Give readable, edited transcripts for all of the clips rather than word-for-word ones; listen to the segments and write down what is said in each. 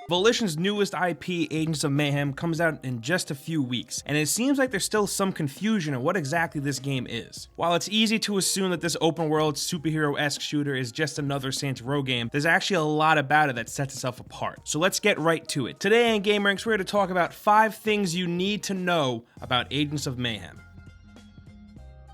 Volition's newest IP, Agents of Mayhem, comes out in just a few weeks, and it seems like there's still some confusion on what exactly this game is. While it's easy to assume that this open-world, superhero-esque shooter is just another Saints Row game, there's actually a lot about it that sets itself apart. So let's get right to it. Today on gameranx, we're here to talk about 5 things you need to know about Agents of Mayhem.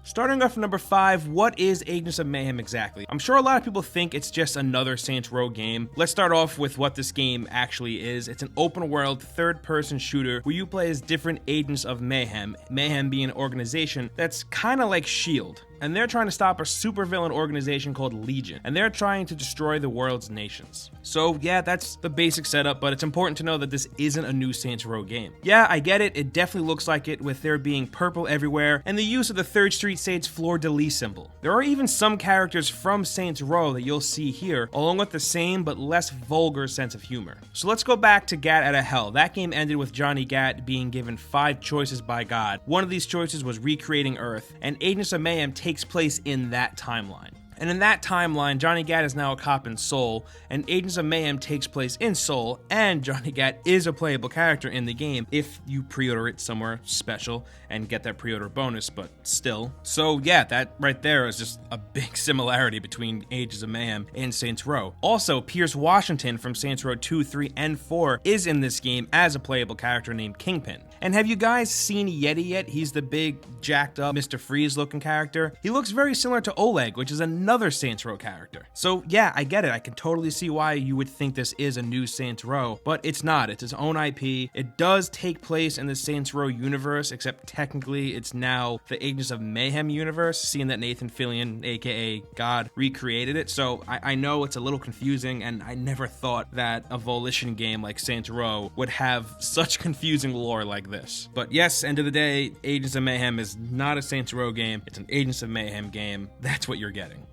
Starting off at number 5, what is Agents of Mayhem exactly? I'm sure a lot of people think it's just another Saints Row game. Let's start off with what this game actually is. It's an open world, third-person shooter where you play as different Agents of Mayhem, Mayhem being an organization that's kind of like S.H.I.E.L.D. And they're trying to stop a supervillain organization called Legion, and they're trying to destroy the world's nations. So yeah, that's the basic setup, but it's important to know that this isn't a new Saints Row game. Yeah, I get it, it definitely looks like it, with there being purple everywhere, and the use of the 3rd Street Saints fleur-de-lis symbol. There are even some characters from Saints Row that you'll see here, along with the same but less vulgar sense of humor. So let's go back to Gat Out of Hell. That game ended with Johnny Gat being given 5 choices by God. One of these choices was recreating Earth, and Agents of Mayhem takes place in that timeline. And in that timeline, Johnny Gat is now a cop in Seoul, and Agents of Mayhem takes place in Seoul, and Johnny Gat is a playable character in the game if you pre-order it somewhere special and get that pre-order bonus, but still. So yeah, that right there is just a big similarity between Agents of Mayhem and Saints Row. Also, Pierce Washington from Saints Row 2, 3, and 4 is in this game as a playable character named Kingpin. And have you guys seen Yeti yet? He's the big, jacked up Mr. Freeze looking character. He looks very similar to Oleg, which is another Saints Row character. So yeah, I get it. I can totally see why you would think this is a new Saints Row, but it's not. It's its own IP. It does take place in the Saints Row universe, except technically it's now the Agents of Mayhem universe, seeing that Nathan Fillion, aka God, recreated it. So I know it's a little confusing, and I never thought that a Volition game like Saints Row would have such confusing lore like this. But yes, end of the day, Agents of Mayhem is not a Saints Row game. It's an Agents of Mayhem game. That's what you're getting.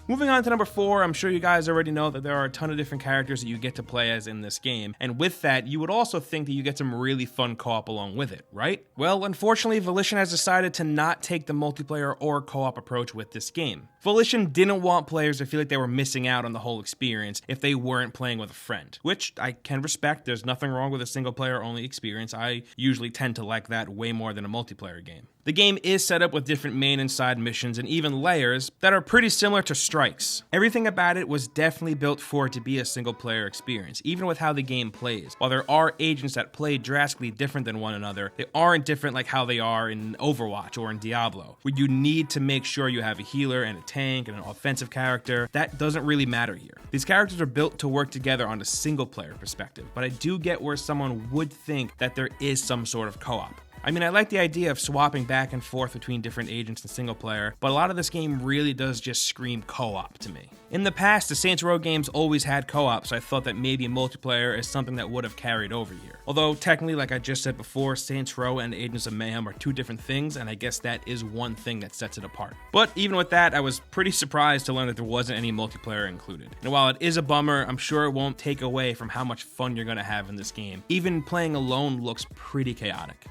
Moving on to number 4, I'm sure you guys already know that there are a ton of different characters that you get to play as in this game, and with that, you would also think that you get some really fun co-op along with it, right? Well, unfortunately, Volition has decided to not take the multiplayer or co-op approach with this game. Volition didn't want players to feel like they were missing out on the whole experience if they weren't playing with a friend, which I can respect. There's nothing wrong with a single player only experience. I usually tend to like that way more than a multiplayer game. The game is set up with different main and side missions and even layers that are pretty similar to Strikes. Everything about it was definitely built for it to be a single player experience, even with how the game plays. While there are agents that play drastically different than one another, they aren't different like how they are in Overwatch or in Diablo, where you need to make sure you have a healer and a tank and an offensive character. That doesn't really matter here. These characters are built to work together on a single player perspective, but I do get where someone would think that there is some sort of co-op. I mean, I like the idea of swapping back and forth between different agents and single player, but a lot of this game really does just scream co-op to me. In the past, the Saints Row games always had co-op, so I thought that maybe multiplayer is something that would have carried over here. Although, technically, like I just said before, Saints Row and Agents of Mayhem are 2 different things, and I guess that is one thing that sets it apart. But even with that, I was pretty surprised to learn that there wasn't any multiplayer included. And while it is a bummer, I'm sure it won't take away from how much fun you're gonna have in this game. Even playing alone looks pretty chaotic.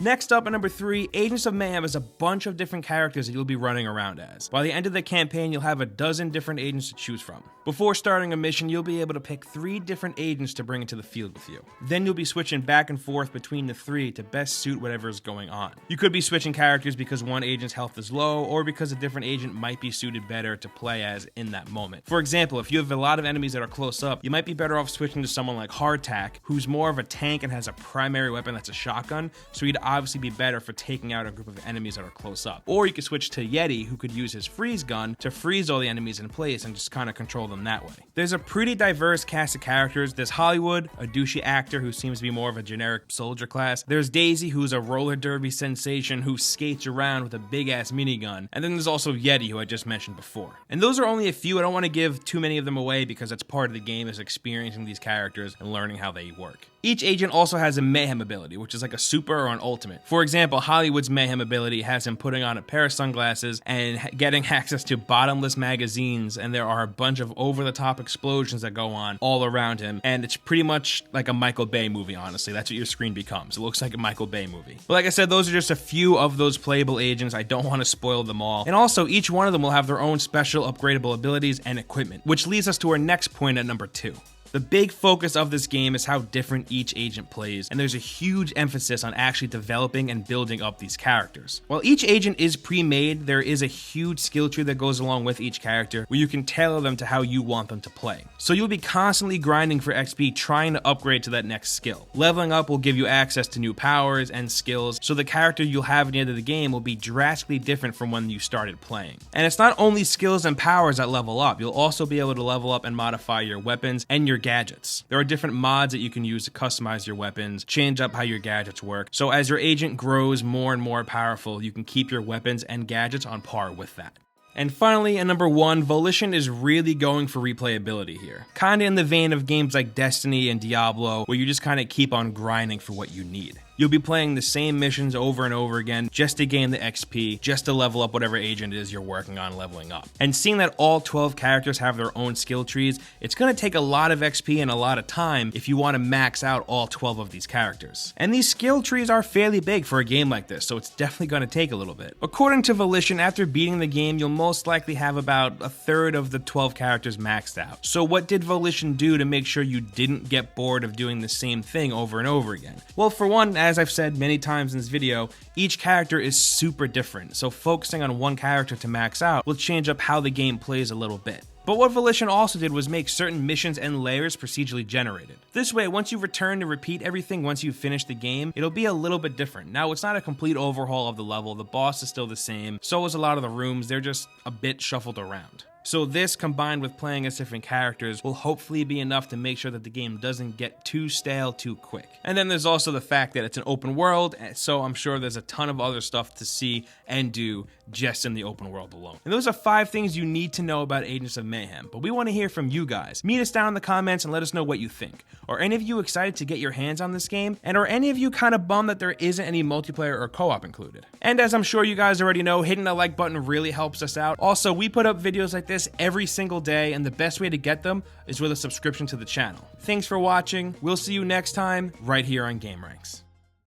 Next up at number 3, Agents of Mayhem is a bunch of different characters that you'll be running around as. By the end of the campaign, you'll have a dozen different agents to choose from. Before starting a mission, you'll be able to pick 3 different agents to bring into the field with you. Then you'll be switching back and forth between the 3 to best suit whatever is going on. You could be switching characters because one agent's health is low, or because a different agent might be suited better to play as in that moment. For example, if you have a lot of enemies that are close up, you might be better off switching to someone like Hardtack, who's more of a tank and has a primary weapon that's a shotgun, so he'd obviously be better for taking out a group of enemies that are close up. Or you could switch to Yeti, who could use his freeze gun to freeze all the enemies in place and just kind of control them that way. There's a pretty diverse cast of characters. There's Hollywood, a douchey actor who seems to be more of a generic soldier class. There's Daisy, who's a roller derby sensation who skates around with a big ass minigun. And then there's also Yeti, who I just mentioned before. And those are only a few. I don't want to give too many of them away because that's part of the game, is experiencing these characters and learning how they work. Each agent also has a Mayhem ability, which is like a super or an ultimate. For example, Hollywood's Mayhem ability has him putting on a pair of sunglasses and getting access to bottomless magazines, and there are a bunch of over-the-top explosions that go on all around him, and it's pretty much like a Michael Bay movie, honestly. That's what your screen becomes. It looks like a Michael Bay movie. But like I said, those are just a few of those playable agents. I don't want to spoil them all. And also, each one of them will have their own special upgradable abilities and equipment, which leads us to our next point at number 2. The big focus of this game is how different each agent plays, and there's a huge emphasis on actually developing and building up these characters. While each agent is pre-made, there is a huge skill tree that goes along with each character where you can tailor them to how you want them to play. So you'll be constantly grinding for XP trying to upgrade to that next skill. Leveling up will give you access to new powers and skills, so the character you'll have at the end of the game will be drastically different from when you started playing. And it's not only skills and powers that level up, you'll also be able to level up and modify your weapons and your gadgets. There are different mods that you can use to customize your weapons, change up how your gadgets work, so as your agent grows more and more powerful, you can keep your weapons and gadgets on par with that. And finally, at number 1, Volition is really going for replayability here. Kinda in the vein of games like Destiny and Diablo, where you just kinda keep on grinding for what you need. You'll be playing the same missions over and over again just to gain the XP, just to level up whatever agent it is you're working on leveling up. And seeing that all 12 characters have their own skill trees, it's going to take a lot of XP and a lot of time if you want to max out all 12 of these characters. And these skill trees are fairly big for a game like this, so it's definitely going to take a little bit. According to Volition, after beating the game, you'll most likely have about a third of the 12 characters maxed out. So what did Volition do to make sure you didn't get bored of doing the same thing over and over again? Well, for one, as I've said many times in this video, each character is super different, so focusing on one character to max out will change up how the game plays a little bit. But what Volition also did was make certain missions and layers procedurally generated. This way, once you return to repeat everything once you've finished the game, it'll be a little bit different. Now, it's not a complete overhaul of the level, the boss is still the same, so is a lot of the rooms, they're just a bit shuffled around. So this, combined with playing as different characters, will hopefully be enough to make sure that the game doesn't get too stale too quick. And then there's also the fact that it's an open world, so I'm sure there's a ton of other stuff to see and do just in the open world alone. And those are 5 things you need to know about Agents of Mayhem, but we want to hear from you guys. Meet us down in the comments and let us know what you think. Are any of you excited to get your hands on this game? And are any of you kind of bummed that there isn't any multiplayer or co-op included? And as I'm sure you guys already know, hitting the like button really helps us out. Also, we put up videos like this every single day, and the best way to get them is with a subscription to the channel. Thanks for watching. We'll see you next time right here on gameranx.